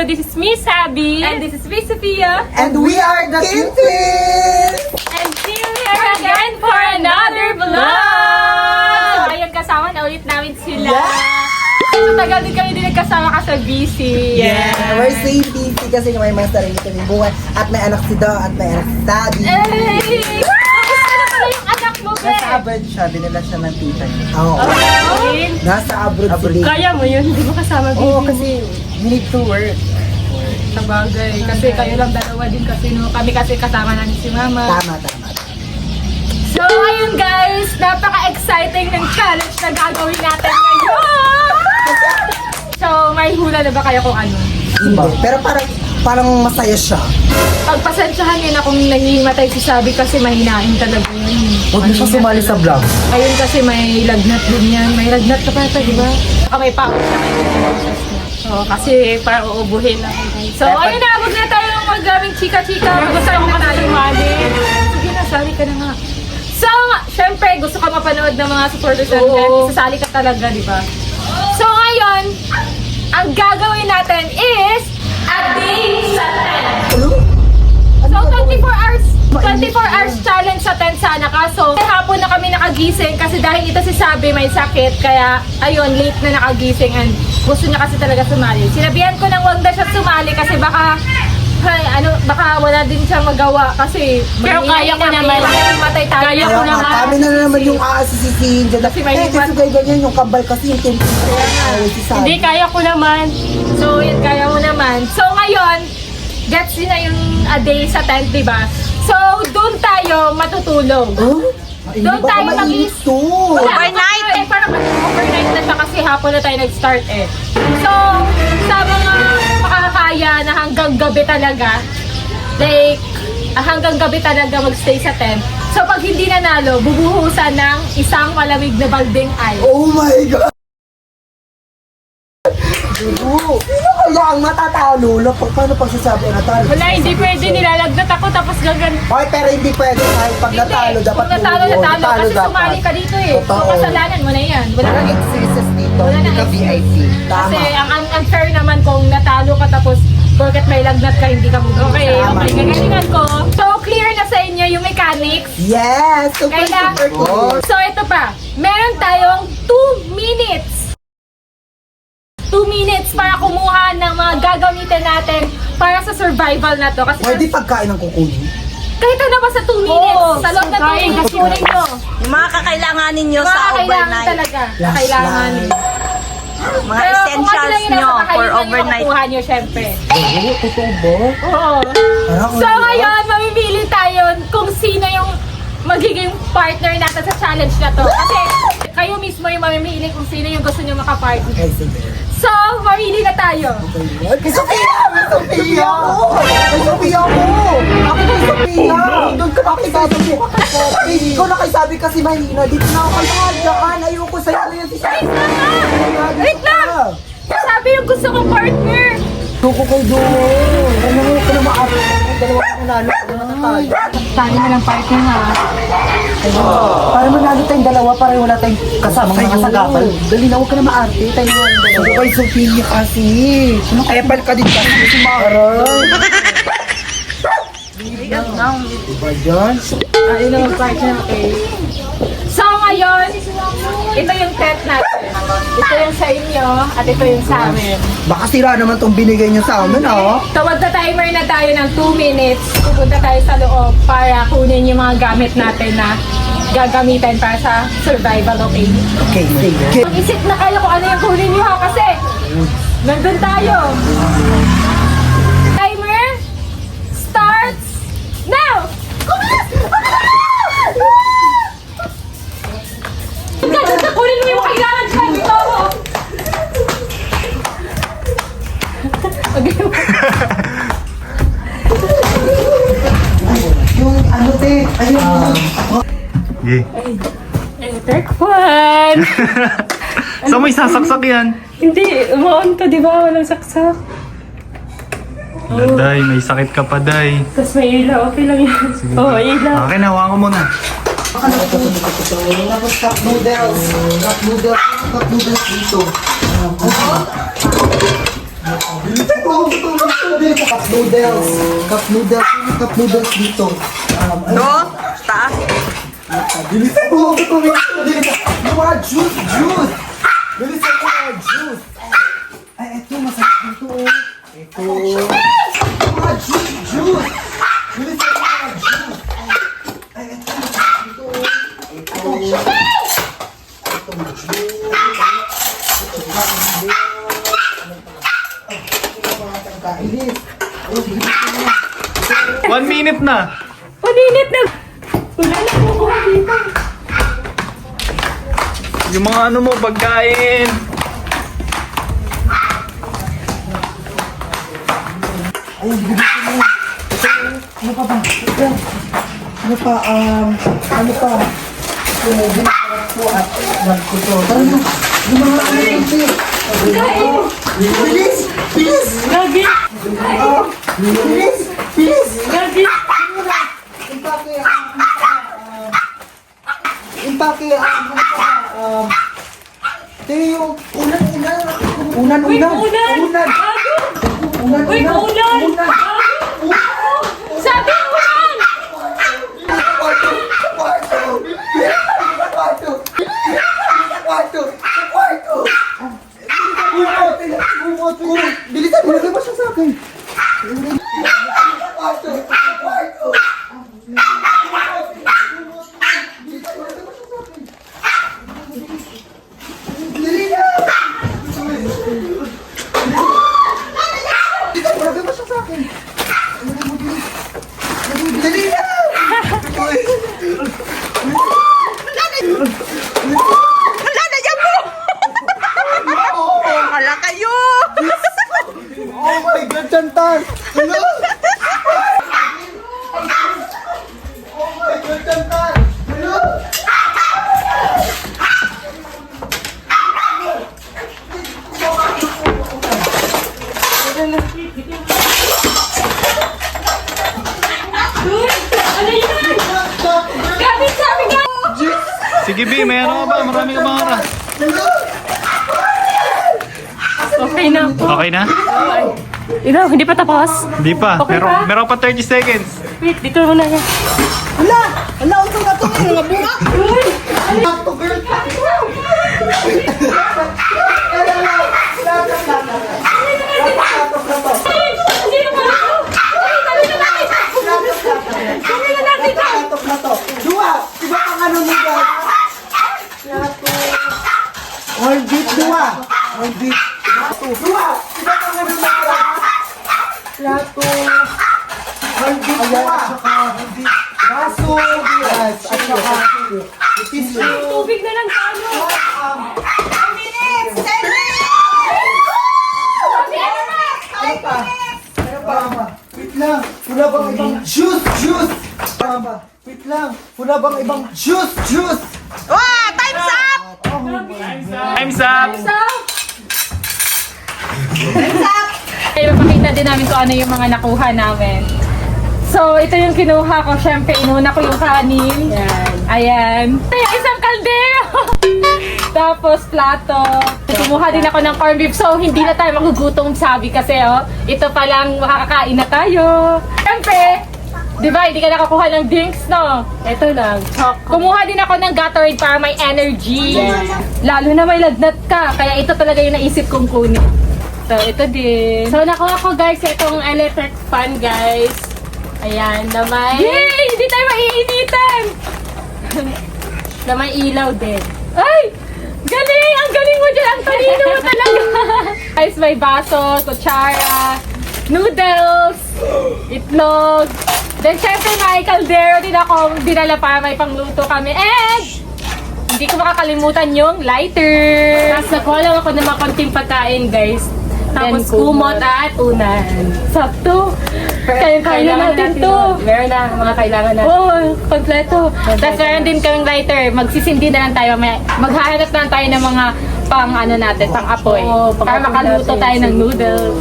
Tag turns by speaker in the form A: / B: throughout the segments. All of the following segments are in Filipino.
A: So this is me, Sabi.
B: And this is me, Sophia.
C: And we are the Kintis!
A: And still here again for another vlog! So ayun, kasama na ulit namin sila. So tagal din kami din nagkasama ka sa BC.
C: Yeah, we're same busy kasi may mga sarili kami buhay. At may anak si Do at may anak si Sabi.
A: Hey! Kamusta na pala yung anak mo, be?
D: Nasa abroad siya, dinala siya ng tita niya.
C: Oo.
A: Okay.
C: Nasa abroad si Dave.
A: Kaya mo yun, hindi mo kasama baby.
D: Oo, kasi need to work.
A: Sabagay, kasi kayo lang dalawa din kasi no. Kami kasi kasama namin si Mama.
C: Tama.
A: So ayun guys, napaka-exciting ng challenge na gagawin natin ngayon! So may hula na ba kayo kung ano?
C: Hindi. Pero parang masaya siya.
A: Pagpasensyahan niyo na kung nangihimatay si Sabi kasi mahinain talaga yun.
D: Huwag mo siya sumali sa vlog.
A: Ayun kasi may lagnat din yan. May lagnat ka pa ito, di ba? Saka may pawis na may boses na. So kasi para uubuhin lang. So ayun na, huwag na tayo magaming chika-chika. Gusto mo na tayo mali. Sige na, sali ka na nga. So, syempre, gusto ka mapanood ng mga supporters natin. Sasali ka talaga, di ba? So ngayon, ang gagawin natin is a day sa 10. So 24 hours challenge sa 10 sana ka. So hapon na kami nakagising kasi dahil ito si Sabi may sakit. Kaya ayun, late na nakagising and gusto niya kasi talaga sumali. Sinabihan ko nang wag na siya sumali kasi baka wala din siya magawa kasi
B: Pero kaya ko naman.
A: Matay tayo.
B: Kaya ko naman.
C: Kami na naman yung aasisihin dyan.
A: Kasi may
C: kasi ganyan yung kambal kasi yung Kintis. Si Sabi.
B: Hindi, kaya ko naman.
A: So yun, kaya mo naman. So ngayon, gets yun na yung a day sa tent, diba? So doon tayo matutulog.
C: Huh?
A: Doon tayo
C: mainit to.
A: Overnight! Eh, parang overnight na siya kasi hapon na tayo nag-start eh. So, sa mga makakaya na hanggang gabi talaga, like, hanggang gabi talaga magstay sa tent. So, pag hindi nanalo, bubuhusan ng isang malamig na balding ice.
C: Oh my God! Sino kaya ang matatalo? Paano pagsasabi ang natalo?
B: Wala, hindi pwede. Nilalagnat ako tapos gagan.
C: Okay, pero hindi pwede kahit pag natalo,
A: Hindi,
C: dapat
A: kung natalo,
C: buo.
A: natalo. Kasi sumali ka dito eh. So,
C: Totoo.
A: kasalanan mo na yan. Wala
D: Walang
A: kang
D: excuses dito,
A: Wala
D: hindi
A: na
D: ka VIP.
A: Kasi
C: Tama.
A: ang unfair naman kung natalo ka tapos porket may lagnat ka, hindi ka bubuhay.
B: Okay, okay.
A: Gagalingan ko. So, clear na sa inyo yung mechanics.
C: Yes! Super cool!
A: So, ito pa. Meron tayong 2 minutes. 2 minutes para kumuha ng mga gagamitin natin para sa survival na to. Kasi
C: Pwede pagkain ng kukunin?
A: kahit ano ba sa 2 minutes,
B: Oo,
A: sa loob na 2
B: pagkain.
A: minutes, kunin nyo.
E: Yung mga kakailanganin nyo sa
A: Kailangan
E: overnight.
A: talaga.
C: Last
A: Kailangan.
C: night.
E: Mga
A: Pero kung ano
E: essentials
A: lang yun,
E: nyo
A: nasa
E: for
A: kakainin nyo,
E: overnight.
A: makukuha nyo, syempre.
C: Oo, totoo ba?
A: Oo.
C: Parang
A: So ngayon, mamimili tayo kung sino yung magiging partner natin sa challenge na to. Kasi kayo mismo yung mamimili kung sino yung gusto nyo makapartner.
C: Okay, sige.
A: So, mamili na tayo.
C: Kay Sophia! Kay Sophia ako! Kay Sophia ako! Ako kay Sophia! Doon ka nakisabi mo kay Sophie. Ikaw nakisabi kasi mahina. Dito na ako kaya dyan. Ayoko sa'yo na yan si Sophia.
A: Wait lang! Sabi yung gusto kong partner.
C: Ayoko kay doon. Ano mo ka na maari? Dalawa ka nanalo.
A: Sabi na lang partner ha.
C: Para manalo tayong dalawa, para wala tayong kasamang mga sagapal. Dali na, huwag ka na maarte. Tayo na yung dalawa. Ako kay Sophia kasi. Epal ka din kasi si Mara. Diba dyan?
A: Ayun naman partner, okay. So ngayon, ito yung tent natin. Ito yung sa inyo at ito yung sa amin.
C: Baka sira naman tong binigay niyo sa amin, ha?
A: So magta-timer na tayo ng 2 minutes. Pupunta tayo sa loob para kunin yung mga gamit natin na gagamitin para sa survival, okay?
C: Okay, sige.
A: Mag-isip na kayo kung ano yung kunin nyo ha kasi nandun tayo. Timer starts now! Kunin mo yung kailangan sa dito mo!
C: Yung ano, te? Ayun.
F: Yeah.
A: Third one!
F: Saan mo isasaksak yan?
B: Hindi, umaon ka, di ba? Walang saksak.
F: Day, may sakit ka pa, Day.
B: Tapos may ilaw, okay lang yan. Oo, ilaw.
F: Akin, hawakan ko muna.
C: Tapos cup noodles. Cup noodles dito. Cup noodles. Cup noodles. Sino cup noodles dito?
E: No? Taas.
C: Bilisan mo! Yung mga juice! Bilisan mo mga juice! Ay, eto, masarap dito. Ito. Yung mga juice! Bilisan mo mga juice! Ay, eto, masarap dito. Ito. Ito, juice. Kainis.
F: 1 minute na.
B: Paninit na. Wala na kukuha dito.
F: Yung mga ano mo, pagkain.
C: Ay, bilisan mo. Ano pa ba? Ano pa? Binakarap ko at wag ko to. Tara na. Yung mga ano kasi. Bilis!
B: Gagi.
C: Bilis!
B: Gagi.
C: Impake, Teo, unan.
B: Uy, ulan. Uy, ulan. Sabi ulan.
C: Bilisan mo, lagay mo siya sa akin. Dali na! Lagay mo siya sa akin. Dali na!
E: Hala, nandiyan mo! Hala kayo!
C: Oh my God, Chantal! Hello? Oh my God, Chantal! Hello?
B: Ano yun? Gagi, sabi nga.
F: Sige, B, may ano ka ba? Marami ka bang oras?
B: Okay na po.
F: Okay na?
B: Ikaw, hindi pa tapos?
F: Hindi pa.
B: Okay pa?
F: Meron pa 30 seconds.
B: Wait, dito muna yan.
C: Hala! Hala, utong na to! Mga bunga! Sakto, girl!
B: Sino ba ako? Ay, dali na natin. Dali na natin.
C: Katok na to. Dua! Iba pang ano mo ba? All beat, dua! All beat. Dua! Iba pang ano mo ba? Plato. All beat, dua! Baso. Yes. At saka tissue.
B: Tubig na lang sa ano.
C: Ano pa? Ano pa? Wait lang. Wala bang ibang juice? Wait lang. Wala bang ibang juice?
E: Wow, time's up!
F: Time's up!
A: Ay, mapakita din namin kung ano yung mga nakuha namin. So, ito yung kinuha ko. Siyempre, inuna ko yung kanin. Ayan. Ay, isang kaldero! Tapos, plato. Kumuha din ako ng corned beef. So, hindi na tayo magugutom, sabi kasi, oh. Ito pa lang, makakakain na tayo. Siyempre, di ba, hindi ka nakakuha ng drinks, no? Ito lang. Kumuha din ako ng Gatorade para may energy. Lalo na may lagnat ka. Kaya ito talaga yung naisip kong kunin. So, ito din. So, nakuha ko, guys, itong electric fan, guys. Ayan, na may... Yay! Hindi tayo maiinitan! Na may ilaw din. Ay! Galing! Ang galing mo dyan! Ang talino mo talaga! Guys, may baso, kutsara, noodles, itlog. Then, syempre, may kaldero din ako. Dinala para may pangluto kami. And, hindi ko makakalimutan yung lighter. Tapos, nakuha lang ako ng mga konting pagkain, guys. Tapos, kumot at unan. Sakto. Kaya natin to. Meron na, mga kailangan natin. Oo, kompleto. Tapos, meron din kaming lighter. Magsisindi na lang tayo. Maghahanap na lang tayo ng mga pang ano natin, pang apoy. Para makaluto tayo ng noodles.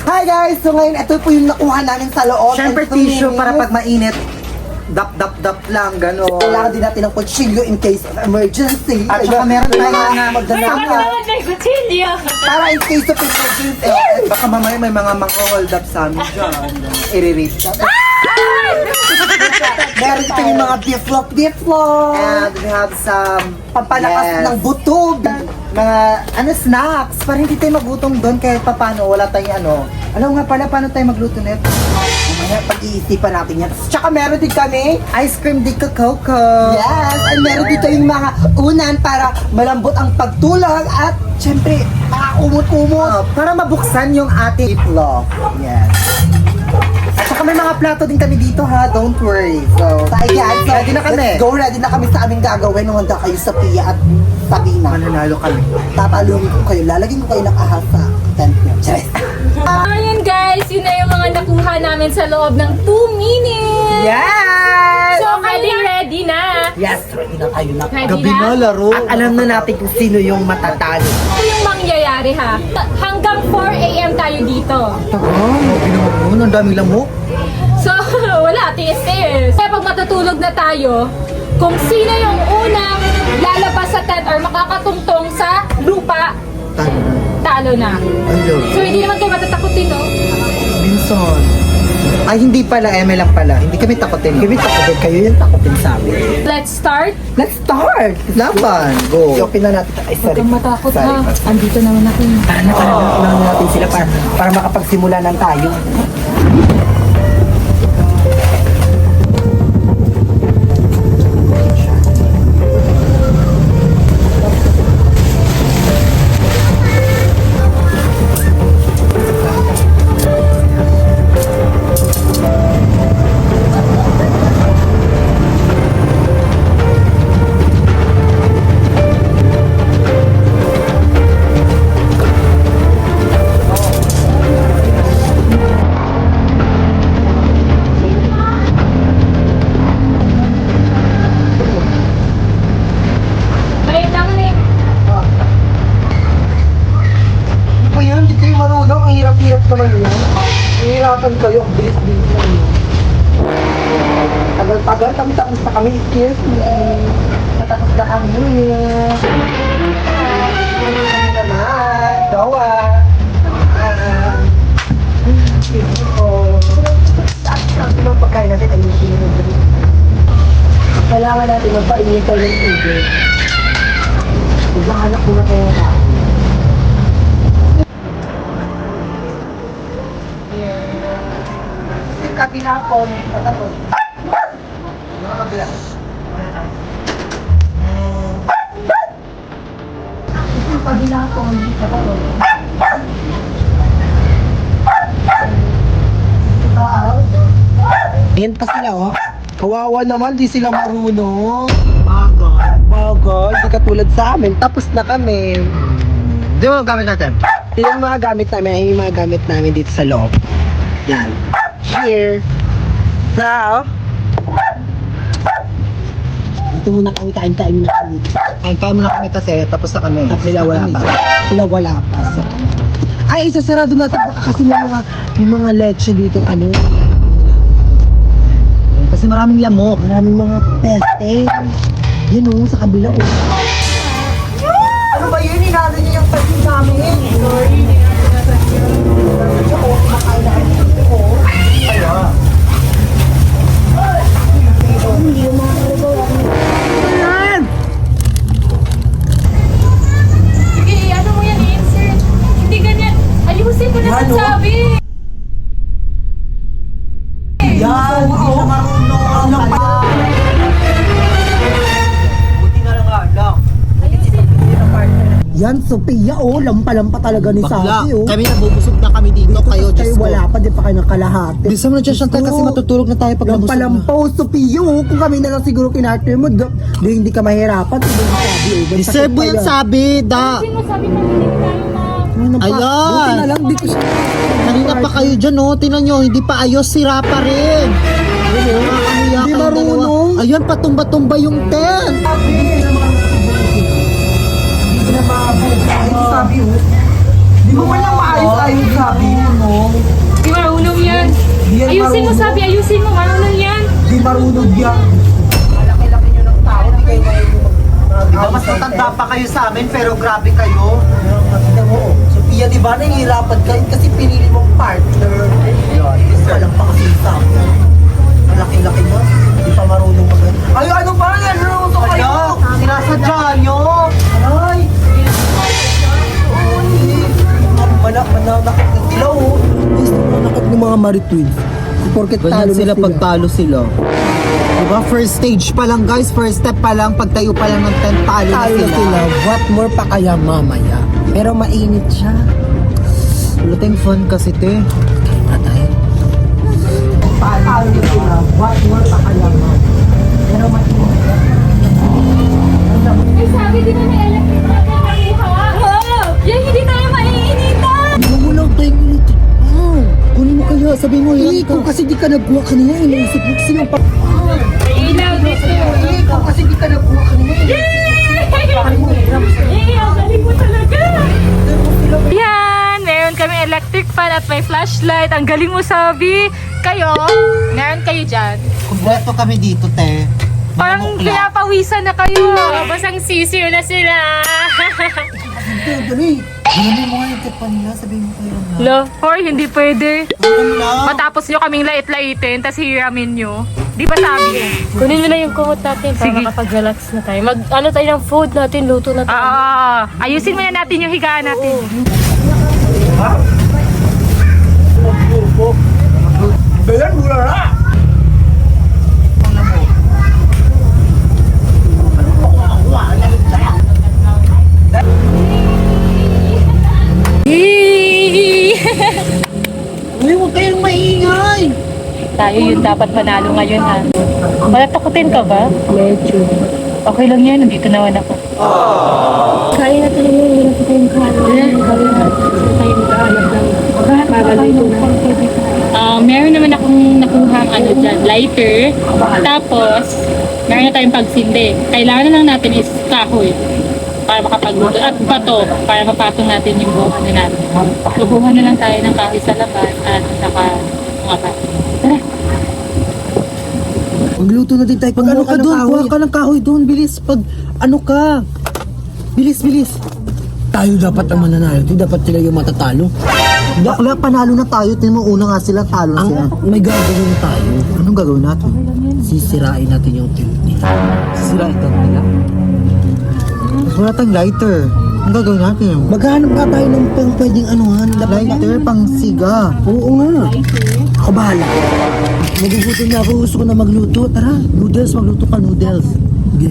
C: Hi guys! So ngayon, ito po yung nakuha namin sa loob.
D: Siyempre
C: And ito
D: tissue
C: yung-
D: para pag mainit.
C: dap lang, gano'n. Kailangan din natin ng kutsilyo in case of emergency.
D: At saka meron tayong
C: magdasaka.
B: May kutsilyo.
C: Para in case of emergency. Baka mamaya may mga hold up sa amin dyan. I-rape ka. Meron tayong mga beeflop. And we have some pampalakas ng butog.
D: mga snacks para hindi tayo magutom doon kahit paano wala tayong Alam nga pala paano tayo magluto nito.
C: Mamaya pag-iisipan natin yan. Tsaka meron din kami
D: Ice cream di coco.
C: Yes, and meron dito yung mga unan para malambot ang pagtulog at syempre, makakumot-kumot.
D: Para mabuksan yung ating itlog. Yes. At saka may mga plato din kami dito ha, don't worry. So,
C: Ayan, so
D: ready na kami.
C: let's go, ready na kami sa aming gagawin. Handa kayo sa Pia at Sabina.
D: Mananalo kami.
C: Tatalungin ko kayo, lalagyan ko kayo ng ahas sa tent nyo. Charis.
B: Ayun guys, yun na yung mga nakuha namin sa loob ng 2 minutes.
D: Yes!
B: So, ready na.
C: Yes, ready na kayo na.
B: Ready
D: Gabi na laro. At alam na natin kung sino yung matatalo.
B: Ito yung mangyayari ha. Hanggang 4 a.m. tayo dito.
D: Gabi naman, ang daming lamok.
B: So, wala, tiis-tiis. Kaya pag matutulog na tayo, kung sino yung unang lalabas sa tent or makakatungtong sa lupa, talo na.
D: Hello.
B: So, hindi naman kayo matatakotin, no?
D: Binson. Ay, hindi pala. Eme lang pala. Hindi kami takotin. Kami takotin. Kayo yung takotin sa amin.
B: Let's start.
D: Let's start! Laban! Go! I-open na natin. Ay,
B: Huwag
D: sorry.
B: kang matakot
D: Sorry.
B: ha. Andito naman ako.
D: Unahan natin sila para makapagsimula ng tayo.
B: Ayun lang eh.
C: Ano ba yan? Hindi kayo marunong. Ang hirap-hirap naman yun. Hihirapan kayo. Ang bilis-bilis na yun. Tagal-tagal kami tapos na kami. Excuse me. Natapos na kami. Kami naman. Dawa. Ang mga pagkain natin ayusin mo. Kailangan natin magpainit tayo ng tubig. Maghahanap muna kayo na. Yung kabila ko, patatod. Yung kabila. Yung kabila ko, patatod. Ayan pa sila, oh. Kawawa naman, di sila marunong. Bagal, di katulad sa amin. Tapos na kami.
D: Di mo gamit natin?
C: Yung mga gamit namin, ay yung mga gamit namin dito sa loob. Yan. Here. Now. Dito muna kami, kain-kain muna kami.
D: Kain muna kami kasi tapos na kami.
C: At nila wala pa. Sila wala pa. So. Ay, isasarado natin baka kasi may mga leche dito,
D: Kasi maraming lamok.
C: maraming mga peste. Yun o, sa kabila o. Ano ba yun? Inano niya yung pati namin. Sorry. Makain na kayo dito. Kaya.
B: Sige, ano mo yan, insert. Hindi ganyan. Ayusin mo na
C: Ano?
B: sabi.
C: Yan, hindi siya marunong. Yan, Sophia, lampa-lampa talaga ni Sabi,
D: Kami nabubusog na kami dito. Kayo,
C: Kayo wala pa, di pa kayo ng kalahati.
D: Bisa mo na dyan, Chantal, kasi matutulog na tayo pag nabusog na.
C: Lampaw, Sophia, kung kami na lang siguro kinarter mo, di hindi ka mahirapan.
D: Deserve mo yan, sabi, da.
B: Ayusin mo sabi na hindi tayo na.
D: Ayan.
C: Buti na lang, di ko siya.
D: Kanina pa kayo dyan, Tingnan nyo, hindi pa ayos, sira pa rin. Nakakahiya
C: Hindi
D: kayong
C: marunong.
D: dalawa. Ayan, patumba-tumba yung tent.
C: Sabi, di mo walang maayos-ayos, Sabi,
B: Di marunong yan.
C: Di yan
B: Ayusin mo
C: marunong.
B: sabi, ayusin mo. Marunong yan.
C: Di marunod yan. Malaki-laki nyo ng tao, di kayo ngayon yung mas matanda pa kayo sa amin, pero grabe kayo. Tignan mo, Sophia, di ba nahihirapan ka kasi pinili mong partner. Yun, walang pa kasi sa amin. Malaki-laki mo, di pa marunong mag- Ay, ano ba yan? Naruto kayo? Sinasadya nyo? Ay! Mananakit ng dilaw, oh. Mananakit ng mga Maritwins. Porket talo sila pag talo sila. Diba? First stage pa lang guys, first step pa lang, pagtayo pa lang ng tent, talo na sila. What more pa kaya mamaya? Pero mainit siya. Luting fun kasi te. Kaya nga tayo. Talo na sila. What more pa kaya mamaya? Pero mainit siya.
B: Eh, sabi di ba may electric na nakuha? Oo! Yan, hindi tayo maiinitan!
C: Hindi mo lang tayo ulit. Kunin mo kaya, sabi mo yan ka. Ikaw kasi di ka nagbuha kanina, iniisip mo kasi yung
B: Ilaw dito!
C: Ikaw kasi di ka nagbuha kanina.
B: Ang galing mo talaga! Yan! Meron kami electric fan at may flashlight. Ang galing mo, sabi. Kayo? Meron kayo dyan?
C: Kumpleto kami dito, te.
B: Parang pinapawisan na kayo. Basang sisiyo na sila.
C: Dali. Dali mo nga yung tipan nila, sabihin mo kayo na.
B: Lo, or hindi pwede.
C: Ano lang?
B: Matapos nyo kaming lait-laitin, tas hiramin nyo. Di ba sabi?
A: Kunin mo na yung kumot natin para
B: Sige.
A: makapag-relax na tayo. Ano tayo ng food natin, luto na tayo.
B: Ayusin muna natin yung higaan natin.
C: Bayan mo na! Uy, huwag kayong maingay!
A: Tayo yung dapat panalo ngayon ha. Malatakutin ka ba? Medyo. Okay lang yan, nandito naman ako. Kaya natin yung hindi natin tayong kain. Gawin natin. Tayo mag-aalap lang. Para dito na.
B: Meron naman akong nakuhang dyan, lighter. Tapos, meron na tayong pagsindi. Kailangan na lang natin is kahoy para makapagluto. At bato para mapatong natin yung buhan na natin. Kukuha na lang tayo ng kahoy sa labas at saka mga bato. Tara!
C: Magluto na din tayo. Pag ano ka doon, kuha ka ng kahoy doon. Bilis. Pag ano ka. Bilis, bilis. Tayo dapat ang mananalo. Hindi dapat sila yung matatalo. Bakla, panalo na tayo. Tingnan mo, una nga sila, talo na sila. May gagawin tayo. Anong gagawin natin? Sisirain natin yung tent nila. Sisirain tent nila? Wala tayong lighter. Anong gagawin natin? Maghanap ka tayo ng pwedeng anuhan. Lighter, pang siga. Oo nga. Ako bahala. Magugutom na ako. Gusto ko na magluto. Tara, noodles. Magluto ka, noodles. Sige.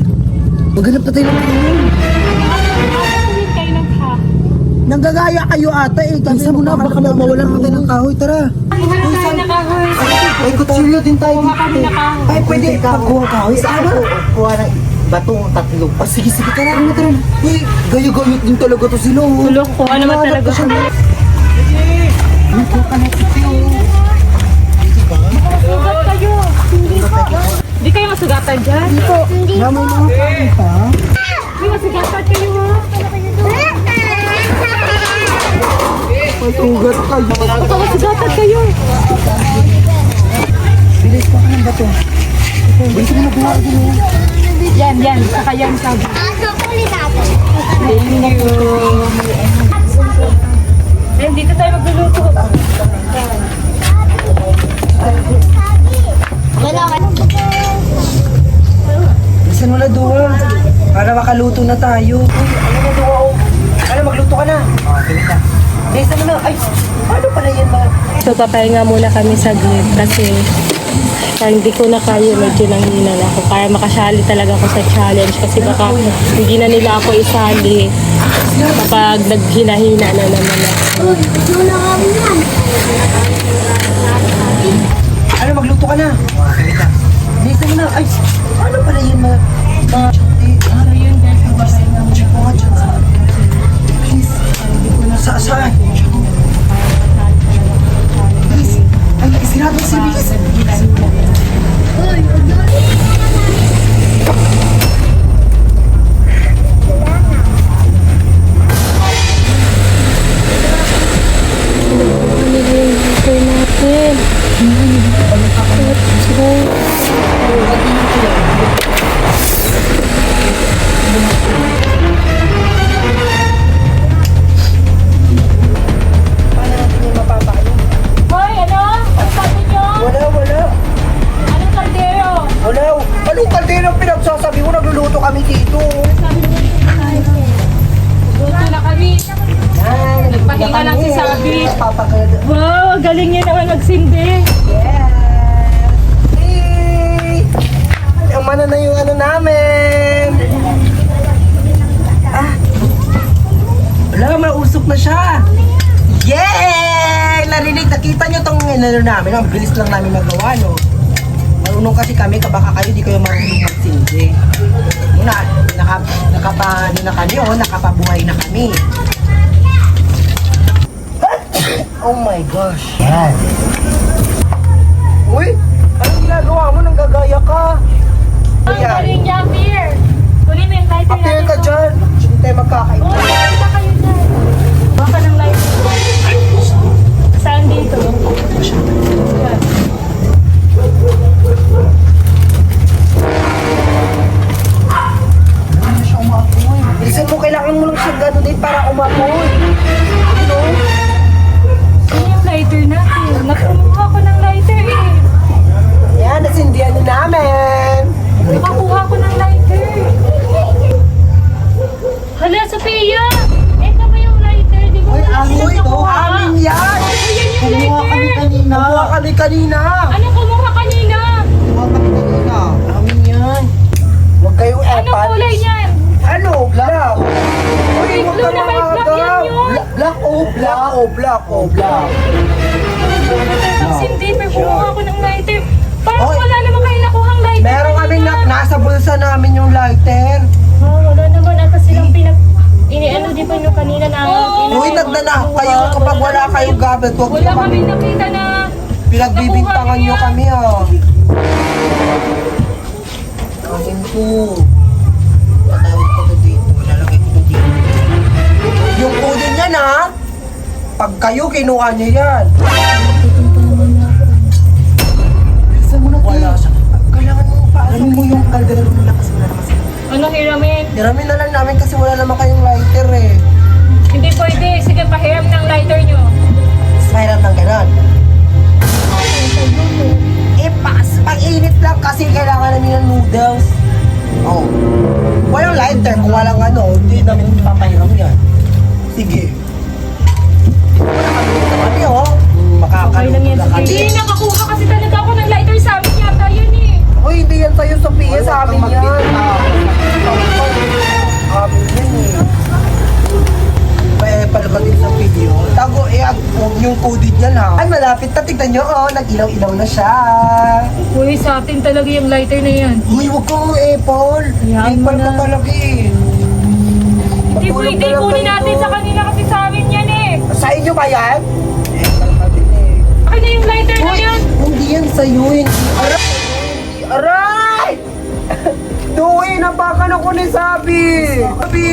C: Maghanap na tayo ng kahoy. Nanggagaya kayo ata eh. Kansa mo na, baka mawalan mo tayo ng kahoy. Tara. Ay, kutsilyo din tayo. Ay, pwede pagkuha kahoy. Saan ba? Kuha ng batong tatlo. Ah, sige, sige. Tara, tara. Uy, gayo-gayot din talaga to sila.
A: Tulog ko, ano naman talaga siya.
C: Uy, kuha ka na kutsilyo.
A: Sugat kayo. Hindi kayo masugatan dyan.
C: Na, may mga kahoy pa.
A: Hindi masugatan kayo ha.
C: Masugat kayo.
A: Baka masugatan kayo.
C: Bilis pa ka ng bato. Bilis mo na buha din.
A: Yan, yan. Saka yan sabi. Ayun, dito tayo magluluto.
C: Bisan mo na duwa. Para makaluto na tayo. Uy, ano na duwa oh. Ano, magluto ka na. Sige ka. Bisan mo na. Ay, paano pala yan ba?
A: So, papahinga muna kami saglit kasi parang hindi ko na kaya, medyo nanghina na ako. Kaya makasali talaga ako sa challenge kasi baka hindi na nila ako isali kapag naghina-hina na naman ako.
C: Ano, magluto ka na. Sige ka. Bisan mo na. Ay, paano pala yan ma... Ano yun guys? Papahinga muna. Please. Saan? Please. Ay, isirado si Bilis.
A: Ano yung natin?
C: Nakita nyo tong inano namin, ang bilis lang namin nagawa, no? Marunong kasi kami, baka kayo di kayo marunong magsindi. Muna, nakapabuhay na kami. Oh my gosh. Yan. Uy, anong ginagawa mo nang gagaya ka?
B: Ang galing niya, Pierre. Kunin mo yung lighter
C: Appear ka dyan. Hindi tayo magkakain.
B: Oo, nakita kayo dyan. Baka ng lighter. Saan dito? Yan.
C: Bilisan mo, kailangan mo lang siya gano'n din para umapoy. Ano?
B: Saan yung lighter natin? Nakakuha ko ng lighter eh.
C: Yan, nasindihan na namin.
B: Nakakuha ko ng lighter. Hala, Sophia! Ito ba yung lighter? Di ba
D: Uy,
B: wala
D: amin
B: silang
D: ito.
B: nakuha?
C: Amin yan.
B: Ayan yung
D: Kumuha kami
B: lighter.
D: kanina.
C: Kumuha kami kanina.
B: Ano kumuha kanina?
D: Kumuha kami kanina.
C: Amin yan. Huwag kayong
B: Anong
C: epan.
B: kulay niyan?
C: Ano? Black. Uy, huwag
B: blue
C: ka
B: na may black
C: makagam.
B: yan yun.
C: Black o black o black o black.
B: Kasi paper, kumuha ko ng lighter. Parang
C: Oy.
B: wala naman kayo nakuhang lighter.
C: Meron kami
B: kanina.
C: nasa bulsa namin yung lighter.
B: Wala naman ata silang ano di ba yung kanina na
C: Uy, nagdana kayo kapag wala kayong gamit. Huwag
B: Wala
C: nyo
B: kami
C: kami.
B: nakita na
C: Pinagbibintangan nyo
B: nakuha
C: kami, ah. Akin po. Tatawid ko to dito. Lalagay ko to dito. Yung code niyan, ha? Pag kayo, kinuha nyo yan. Bilisan mo na, wala siya. Kailangan mo pa. Ano mo yung kaldero nila kasi wala naman sila.
B: Ano hiramin?
C: Hiramin na lang namin kasi wala naman kayong lighter, eh.
B: Hindi pwede. Sige, pahiram ng lighter nyo.
C: Mahirap ng ganon. Pag-init lang kasi kailangan namin ng noodles. Oh. Walang lighter kung walang ano, hindi namin papahiram yan. Sige. Wala kami, oh. Makakaluto na kami.
B: Hindi, nakakuha kasi talaga ako ng lighter sa amin yata yun eh.
C: Uy, hindi yan sa'yo, Sophia, sa amin yan. Amin yan eh. Pala ka din sa video. Tago, huwag yung coded yan ha. Ay, malapit na. Tignan nyo, oh, nag-ilaw-ilaw na siya.
B: Uy, sa atin talaga yung lighter na yan.
C: Uy, huwag kang Apple.
B: Hayaan mo
C: Apple ka
B: na.
C: talaga eh.
B: Hindi
C: Matulog
B: pwede,
C: na lang
B: kunin
C: kayo.
B: natin sa kanila kasi sa amin yan eh.
C: Sa inyo ba yan? Apple ka din eh.
B: Akin na yung lighter na
C: Uy,
B: yan.
C: hindi yan sa'yo. Hindi. Aray! Aray! Duwi, napakan ako ni Sabi. Sabi!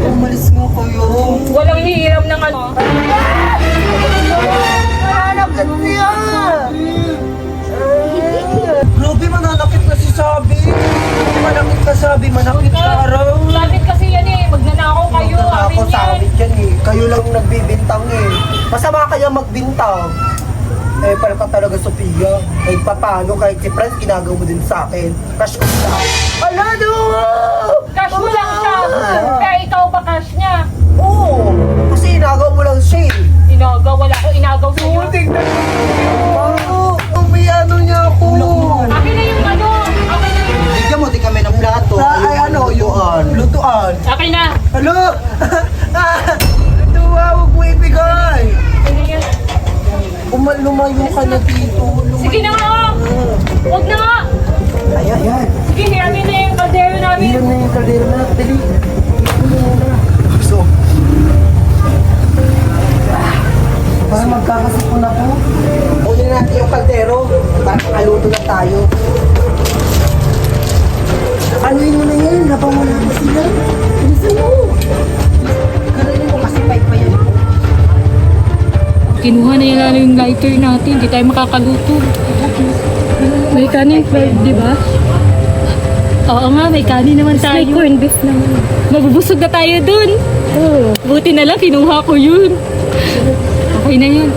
C: Umalis nga kayo.
B: Walang hihiram ng ano.
C: Mananakit niya! Grabe, mananakit na si Sabi. Manakit ka, Sabi. Manakit ka, araw.
B: Lapit kasi yan eh. Magnanakaw kayo. Amin
C: Ako,
B: yan.
C: Sabi dyan eh. Kayo lang nagbibintang eh. Masama kaya magbintang. Eh, pala ka talaga, Sophia. Kahit papano, kahit si Franz, ginagawa mo din sa akin. Crush ko siya. Ala, no!
B: Cash mo lang siya. Kaya ikaw pa cash niya.
C: Oo, kasi inagaw mo lang siya eh.
B: Inagaw. Wala ko inagaw sa'yo.
C: Tingnan mo. Umiyano niya ako.
B: Akin na yung ano. Akin na yung...
D: Bigyan mo, di kami ng plato.
C: Ay, ano, lutuan. Lutuan.
B: Akin na.
C: Hello? Lutuan, huwag mo ibigay.
B: Hindi yan.
C: Lumayo ka na dito.
B: Sige na nga. Huwag na nga.
C: Ayan, ayan.
B: Sige, hiramin na yung kaldero namin.
C: Iyan na yung kaldero na. Dali. So, para magkakasipon na po. Unin natin yung kaldero. Para makaluto na tayo. Anuin mo na yan. Habang wala na sila. Bilisan mo. Karayin mo kasi pipe pa yan.
B: Kinuha na nila yung lighter natin. Hindi tayo makakaluto. May kanin, di ba? Oo nga, may kanin naman tayo. May corn beef naman. Mabubusog na tayo dun. Oo. Buti na lang, kinuha ko yun. Okay na yan.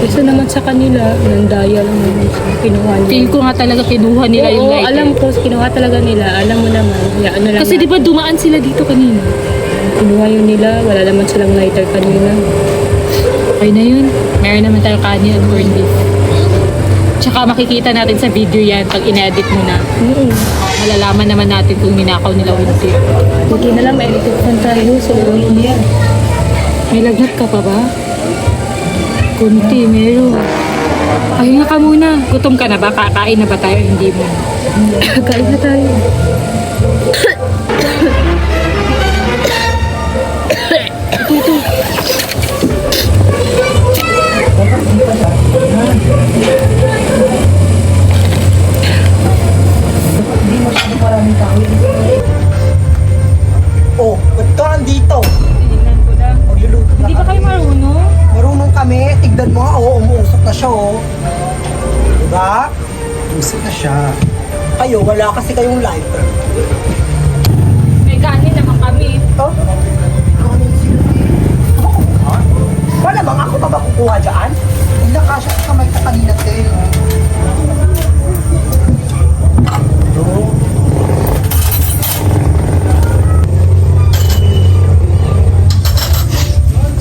B: Kasi naman sa kanila, nandaya lang naman siya. Kinuha nila. Feel ko nga talaga kinuha nila yung lighter. Oo, alam ko, kinuha talaga nila. Alam mo naman. Ano lang kasi di ba dumaan sila dito kanina? Kinuha yun nila. Wala naman silang lighter kanina. Okay na yun. Meron naman tayo kanin at corned beef. Tsaka makikita natin sa video yan pag in-edit mo na. Malalaman naman natin kung ninakaw nila o hindi. Hindi na lang, ma-edit tayo sa video yan. May lagnat ka pa ba? Kunti, meron. Pahinga ka muna. Gutom ka na ba? Kakain na ba tayo? Hindi mo. Kain na tayo. Ito.
C: Oh, ba't ka nandito?
B: Tinignan ko lang.
C: Magluluto na
B: Hindi ba
C: kami.
B: kayo marunong?
C: Marunong kami. Tignan mo, umuusok na siya, oh. Diba? Umuusok na siya. Kayo, wala kasi kayong lighter.
B: May kanin naman kami.
C: Oh? Wala bang ako pa ba kukuha dyan? Hindi na kasya sa kamay ka kanina din.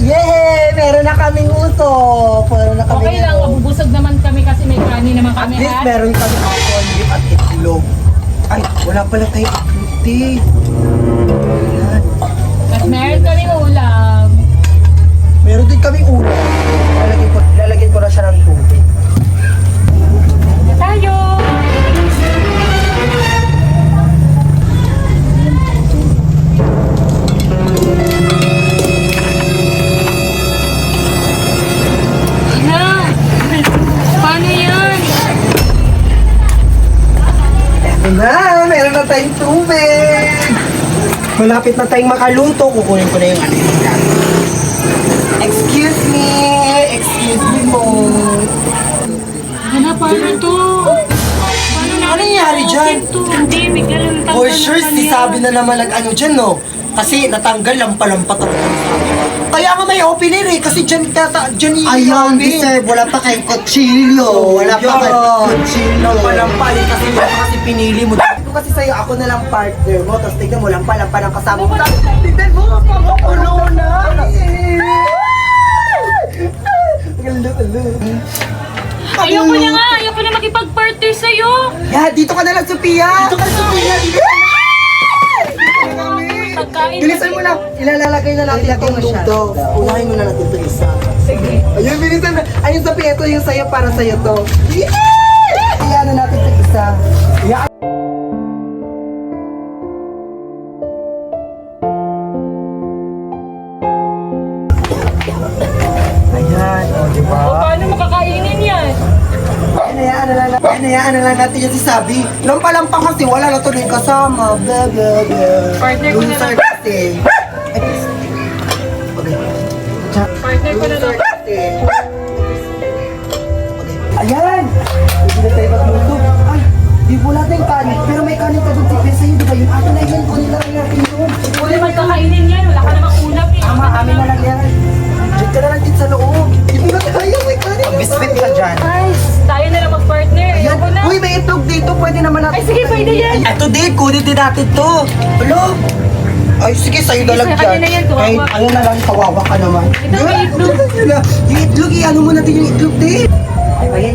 C: Yay! Meron na kaming usok. Meron na kaming
B: Okay lang, mabubusog naman kami kasi may kanin naman
C: At
B: kami.
C: least
B: ha?
C: meron kami apple beef at itlog. Ay, wala pala tayong itlog, te. Ayan.
B: At meron kami ulam.
C: Meron din kaming ulam. Lalagyan ko na siya ng tubig.
B: Tayo! Hala! Paano yan?
C: Na, meron na tayong tubig. Malapit na tayong makaluto. Kukunin ko na yung ano yung yan. Excuse me po.
B: Hala, paano to? Paano
C: Ano nangyari dyan?
B: Hindi, bigla lang tanggal
C: For
B: ng
C: sure, si
B: kanya.
C: sabi na naman nag-ano dyan, no? Kasi natanggal lampa-lampa talaga ang sabi. Kaya nga may opener eh, kasi dyan yung
D: Ayun,
C: open.
D: deserve. Wala pa kayong kutsilyo. Wala pa kayong kutsilyo.
C: Lampa-lampa eh, kasi yun kasi pinili mo. Sabi ko kasi sa'yo, ako na lang partner mo, tapos tignan mo, lampa-lampa ng kasama mo. Tapos tignan mo, mapapakulo na.
B: Ayoko na nga, ayoko na makipag-partner sa'yo.
C: Yeah, dito ka na lang, Sophia. Dito ka na, Sophia. Dito ka na.
B: Pagkain
C: Bilisan mo na. Ilalagay na natin itong luto. Unahin mo na natin ito isa.
B: Sige.
C: Ayun, bilisan na. Ayun, Sophia, ito yung sa'yo para sa'yo to. Iyan na natin ito isa. Iyan. Ayan, o, di ba?
B: Paano makakainin yan?
C: Hinayaan na lang natin yan si Sabi. Lampa-lampa kasi wala na tuloy kasama. Blah, blah, blah.
B: Partner ko na
C: Loser
B: lang.
C: kasi. Ay, okay.
B: Partner ko na lang.
C: Loser kasi. Ayan! Hindi na tayo magluto. Ay, di wala tayong kanin. Pero may kanin ka doon sa pesa yun, di ba? Yung atin na yun, kunin lang natin yun.
B: Wala magkakainin yan, wala ka namang ulam eh.
C: Ama, amin na lang yan. Diyan ka na lang din sa loob. Hindi na tayo, may kanin.
D: Biscuit ka dyan.
B: Guys, tayo na lang mag-partner.
C: Ayan.
B: Ayoko na.
C: Uy, may itlog dito. Pwede naman natin.
B: Ay, sige, pwede yan.
C: Ito din, kunin din natin to. Hello? Ay, sige, sa'yo na lang
B: Sige, sa
C: dyan.
B: kanya na yan, kawawa.
C: Kahit ayun na lang, kawawa ka naman.
B: Ito, may itlog.
C: Yung itlog, ano mo natin yung itlog din. Ayan,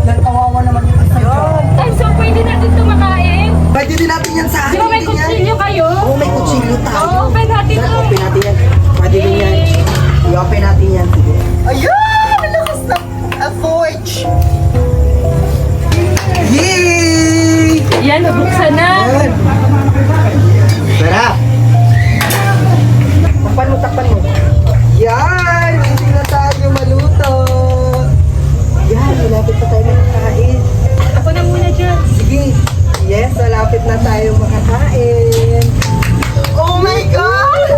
C: nagkawawa naman yung isa dyan.
B: Ay, so pwede natin ito makain?
C: Pwede din natin yan sa
B: Di
C: atin.
B: ba may
C: din yan.
B: kutsilyo kayo?
C: Oo, may kutsilyo tayo.
B: Oo, open natin
C: Yan,
B: to.
C: open natin yan. Pwede din yan. I-open natin yan. Sige. Ayan! Ang lakas ng forge! Yay!
B: Yan, nabuksan na.
C: Ayan. Sarap! Takpan mo, takpan mo. Yan! Hindi na tayo maluto. Yan, malapit na tayo makakain.
B: Ako na muna dyan.
C: Sige. Yes, malapit na tayo makakain. Oh my God!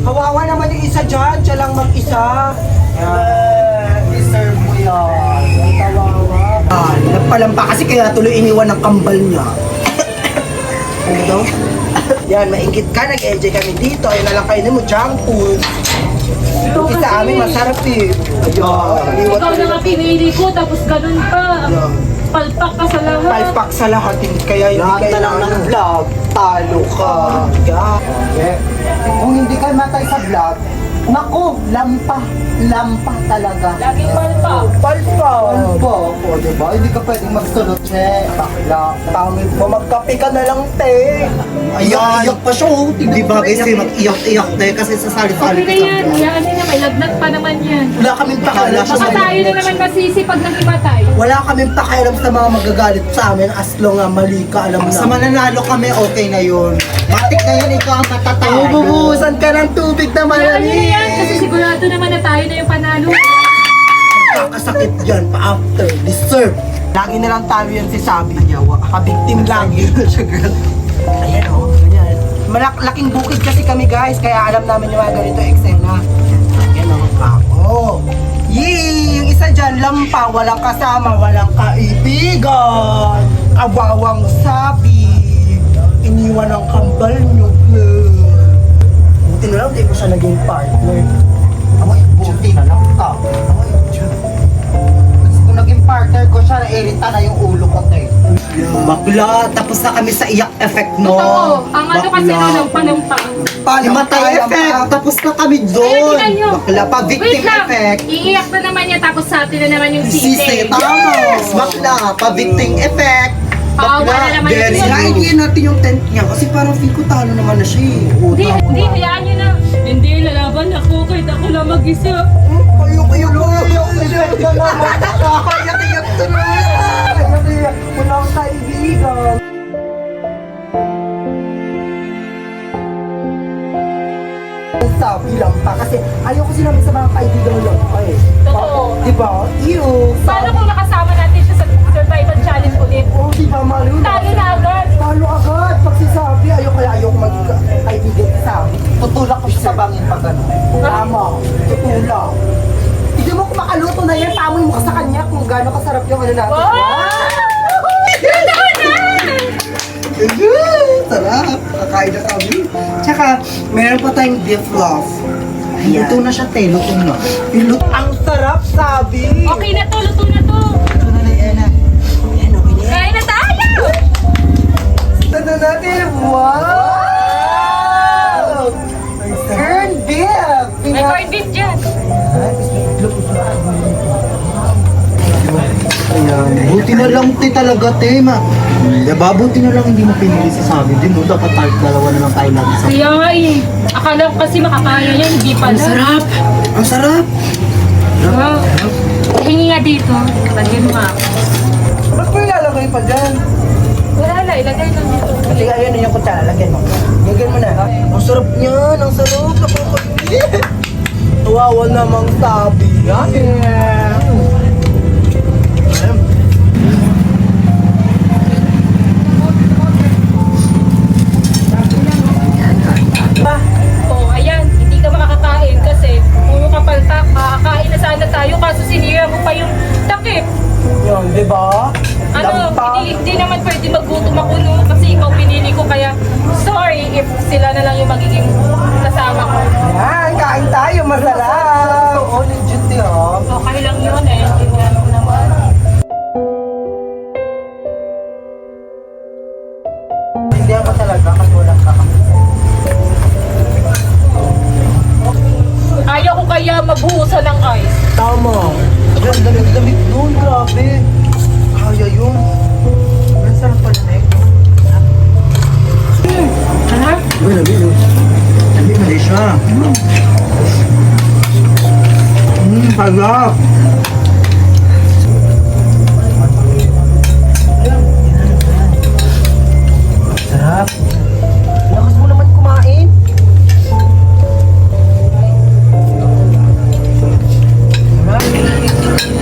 C: Kawawa naman yung isa dyan. Siya lang mag-isa. Deserve mo yan. Ang kawawa. Nagpalampa kasi kaya tuloy iniwan ng kambal niya. Ano daw? Yan, maingit ka. Nag-enjoy kami dito. Ayun na lang kayo mo, junk food. Ito sa amin masarap eh. Ayun.
B: Ikaw na nga pinili ko, tapos ganun pa. Palpak ka sa lahat.
C: Palpak sa lahat, kaya hindi
D: Lahat na lang
C: kailangan
D: ng
C: vlog. Talo ka. Yeah. Kung hindi ka matay sa vlog,
D: Naku, lampa talaga.
A: Laging palpa.
C: Ano ba ako, diba? Hindi ka pwedeng magsulot, che. Bakla. Pangit mo, magkape ka na lang, te. Iyak pa siya, oh.
D: Di ba kasi mag-iyak-iyak tayo kasi sasali-sali
A: Okay na yan. Yan na, may lagnat pa naman yan.
C: Wala kaming pakialam
A: Baka tayo na naman masisi pag nakimatay.
C: Wala kaming pakialam sa mga magagalit sa amin as long nga mali ka, alam mo na.
D: Sa mananalo kami, okay na yun. Matik na yun, ikaw ang matatalo.
C: Bubuhusan ka ng tubig na
A: Kaya yun na yan.
C: malamig.
A: Kasi sigurado naman na tayo na yung panalo.
C: Kakasakit dyan pa after. Deserve. Lagi na lang talo yan si Sabi. Kabiktim lagi. Ayan o, ganyan. Laking bukid kasi kami guys, kaya alam namin yung mga ganito eksena. Ayan o, ako. Yee! Yung isa dyan, lampa, walang kasama, walang kaibigan. Kawawang Sabi. Iniwan ang kambal nyo. Buti na lang, di ko siya naging partner.
D: Buti na lang ka. Kasi kung naging partner ko siya, nairita na yung ulo ko, te.
C: Bakla, tapos na kami sa iyak effect mo.
A: Totoo. Ang ano kasi nung palumpang.
D: Himatay effect, tapos na kami
A: Ayun,
D: doon.
A: tingnan nyo.
D: Bakla pa, victim
A: Wait lang.
D: effect.
A: Iiyak na naman niya tapos sa atin na naman yung
D: Sisi,
A: sisi.
D: tama. Bakla, pa victim effect.
A: Oo, wala naman yung sisi.
C: Sirain natin yung tent niya kasi parang feel ko talo naman na siya eh.
A: Hindi, hayaan nyo na. Hindi, lalaban ako kahit ako lang mag-isa.
C: Kayo effect na naman. Kayak-iyak tuloy. Kayak-iyak. Walang kaibigan. Sabi lang pa kasi ayaw ko sinabi sa mga kaibigan lang pa eh.
A: Totoo.
C: Diba? Ew.
A: Paano kung nakasama natin siya sa survival challenge ulit?
C: Oh, diba malu?
A: Talo na agad.
C: Talo agad. Pag si Sabi, ayaw ko mag-kaibigan si Sabi. Tutulak ko siya sa bangin pag ano. Tama. Tutulak. Hindi mo kung makaluto na yan, tamoy mo ka sa kanya kung gano'ng kasarap yung ano natin. Sarap. Kakain na kami. Tsaka, meron pa tayong beef loaf. Luto na siya, te. Luto na. Ang sarap, Sabi.
A: Okay na to, luto na to.
C: Luto na na yan. Ayan, okay na yan.
A: Kain na tayo!
C: Ito na natin. Wow! Corned beef!
A: May corned beef dyan.
D: Ayan, buti na lang te talaga te, diba? Buti na lang hindi mo pinili si Sabi din, no? Dapat tayo dalawa na lang tayo lagi sa...
A: Kaya nga eh. Akala ko kasi makakaya yan, hindi pala.
C: Ang sarap!
A: Wow. Hingi nga dito. Lagyan mo nga.
C: Ba't mo ilalagay pa dyan?
A: Wala na, ilagay lang dito.
C: Sige, ayun na yung kutsara. Lagyan mo. Lagyan mo na. Ang sarap niyan. Ang sarap. Nakakalit. Wawa namang Sabi. Yeah.
A: Oo, ayan. Hindi ka makakakain kasi puro kapaltak. Makakain na sana tayo kaso sinira mo pa yung takip.
C: Yun, di ba?
A: Ano,
C: Lampa.
A: hindi naman pwede maggutom ako no kasi ikaw pinili ko kaya sorry if sila na lang yung magiging kasama ko.
C: Yan, kain tayo. Masarap. Oo, legit yun.
A: Okay lang yun eh. Tingnan mo naman.
C: Hindi ako talaga kasi walang kakapit.
A: Ayaw ko kaya magbuhusan ng ice.
C: Tama. Yan, damit-damit nun. Grabe. Kaya yun. Ang sarap pala na ito.
A: Sarap.
C: Uy, labi yun. Labi, mali siya. Sarap. Sarap. Lakas mo naman kumain.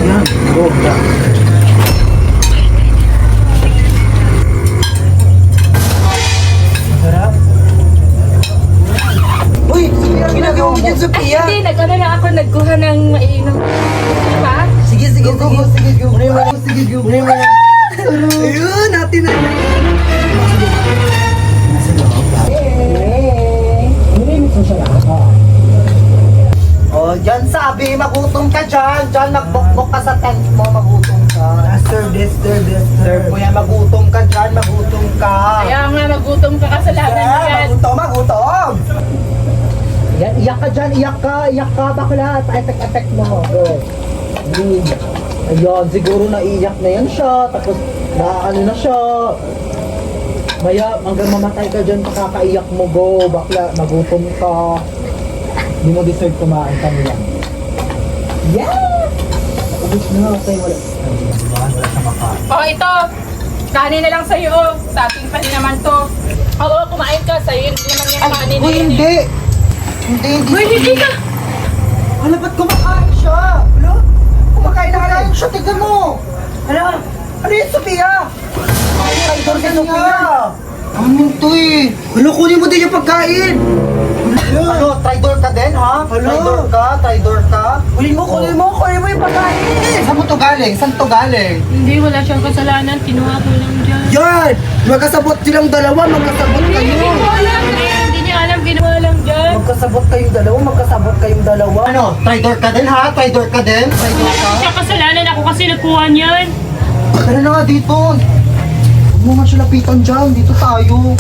C: Yan, bogda. Sarap. Uy, ang ginagawa mo dyan, Sophia?
A: Hindi, nag-ano lang ako, nagkuha ng mainom. Diba?
C: Sige, sige, sige. Sige, go. Sige, go. Ayun, natin na. Oh, dyan Sabi, magutom ka dyan. Dyan, nagbokbok ka sa tent mo, magutom ka. Serve this, serve this. Serve mo yan, magutom ka dyan, magutom ka.
A: Kaya nga, magutom ka kasalanan mo yan.
C: Magutom, magutom.
D: Yan, iyak ka dyan, iyak ka, bakla. Attack mo. Go. Ayun, siguro naiiyak na yan siya, tapos naano na siya. Maya, hanggang mamatay ka dyan, kakaiyak mo, go, bakla, nagutom ka. Hindi mo deserve kumain ka nila. Yeah! Ubus na, okay, wala. Wala sa makain.
A: Oh, ito. Kanin na lang sa'yo. Sa ating pa rin naman to. Oo, kumain ka. Sa'yo hindi naman yan kanin.
D: Uy, hindi! Hindi.
A: Uy, hindi ka.
C: Hala, ba't kumakain siya? Hala? Kumakain siya, tignan mo! Hala? Ano yun, Sophia? Traitor si Sophia!
D: Ano to eh? Hala, kunin mo din yung pagkain! Ano, traitor ka din, ha? Traitor ka?
C: Kunin mo yung pagkain!
D: Saan mo to galing? Saan to galing?
A: Hindi, wala siyang kasalanan. Kinuha ko lang dyan.
D: Yan! Magkasabot silang dalawa, magkasabot kayo!
A: Hindi niya alam. Ginawa lang dyan.
C: Magkasabot kayong dalawa.
D: Ano, traitor ka din, ha? Traitor ka din? Traitor ka?
B: Siya kasalanan ako kasi nagkuha niyan.
D: Tara na nga dito! Huwag mo nga siya lapitan dyan, dito tayo!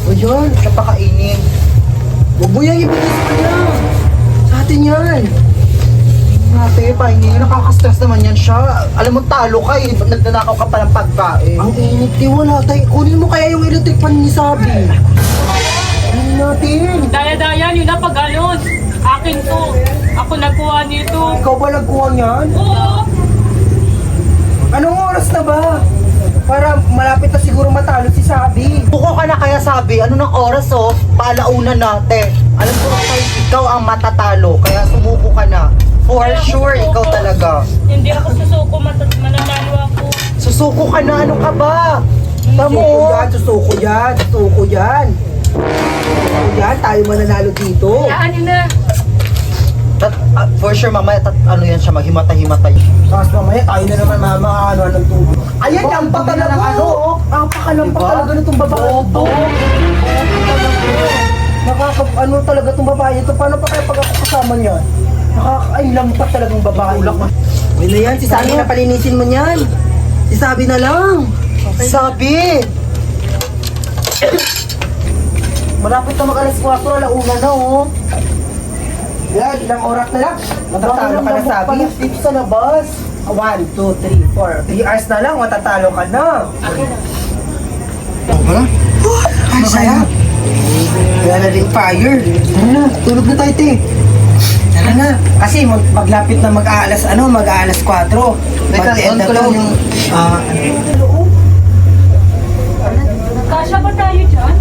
D: O yan, siya pakainin. Huwag mo yan ibigay sa kanya! Sa atin yan! Ate, paingin, nakaka-stress naman yan siya. Alam mo, talo ka eh. Nagnanakaw ka pa ng pagkain. Ang init, di wala tayo. Kunin mo kaya yung electric pan ni Sabi. Kunin natin.
B: Daya-daya, yun na pag ganon. Akin to. Ako nagkuha nito.
C: Ikaw ba nagkuha niyan?
B: Oo.
C: Anong oras na ba? Para malapit na siguro matalo si Sabi.
D: Buko ka na kaya Sabi. Ano ng oras oh? Paalauna natin. Alam ko kay ikaw ang matatalo. Kaya sumuko ka na. For sure, ikaw talaga.
B: Hindi ako susuko, mananalo ako.
D: Susuko ka na, ano ka ba? Tamo.
C: Susuko yan. Tayo mananalo dito.
A: Hayaan niyo na.
D: For sure, mamaya, ano yan siya, maghimata-himatay.
C: Tapos mamaya tayo na naman mamaano ng tubig. Ayan, ang pa talaga. Ang pakalampa
D: Diba?
C: talaga nitong babae ito. Ano talaga itong babae ito. Paano pa kaya pag ako kasama niya? Ay, lampas talagang babae.
D: Uy na yan, si Sabi na palinisin mo niyan. Si Sabi na lang. Sabi!
C: Malapit na mag-alas 4, alauna na oh. Yan, ilang oras na lang. Matatalo ka na Sabi. Dito sa labas. 1, 2, 3, 4. 3 hours na lang, matatalo ka na.
D: Wala? Ay, saya. Wala na rin fire. Tara na, tulog na tayo, te.
C: Tara na. Kasi maglapit na mag-aalas 4.
D: Teka, on ko lang yung...
B: Kasya ba tayo dyan?